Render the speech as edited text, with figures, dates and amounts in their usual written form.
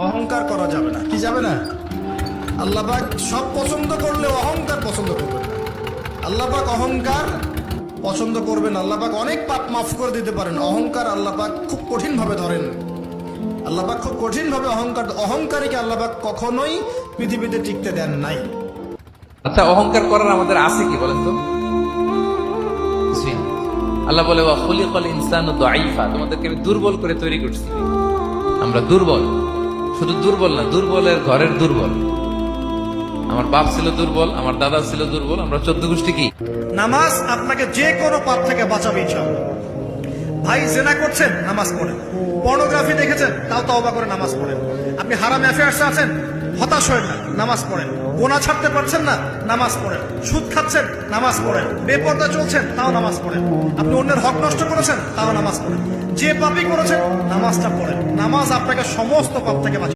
অহংকার করা যাবে না। কি যাবে না? আল্লাহ পাক সব পছন্দ করলে অহংকার পছন্দ করবেন না। আল্লাহ পাক অহংকার পছন্দ করবেন। আল্লাহ পাক অনেক পাপ মাফ করে দিতে পারেন, অহংকার আল্লাহ পাক খুব কঠিন ভাবে ধরেন। আল্লাহ পাক খুব কঠিন ভাবে অহংকারীকে আল্লাহ পাক কখনোই পৃথিবীতে টিকতে দেন নাই। আচ্ছা, অহংকার করার আমাদের আছে কি বলেন তো? কিছুই না। আল্লাহ বলে ওয়া খুলিকাল ইনসানু দাঈফা, তোমাদেরকে আমি দুর্বল করে তৈরি করছি। আমরা দুর্বল, শুধু দুর্বল না, দুর্বলের ঘরের দুর্বল। আমার বাপ ছিল দুর্বল, আমার দাদা ছিল দুর্বল, আমরা 14 গোষ্ঠী কি। নামাজ আপনাকে যে কোনো পাপ থেকে বাঁচাবে ইনশাআল্লাহ। ভাই জেনা করছেন, নামাজ পড়েন। পর্নোগ্রাফি দেখেছেন, তাও তওবা করে নামাজ পড়েন। আপনি হারাম অ্যাফেয়ার্সে আছেন, হতাশ হয়েন না, নামাজ পড়েন। গোনা ছাড়তে পারছেন না, নামাজ পড়েন। সুদ খাচ্ছেন, নামাজ পড়েন। বেপরদা চলছেন, তাও নামাজ পড়েন। আপনি অন্যের হক নষ্ট করেছেন, তাও নামাজ পড়েন। যে পাপই করেছেন, নামাজটা পড়েন। নামাজ আপনাকে সমস্ত পাপ থেকে বাঁচাবে।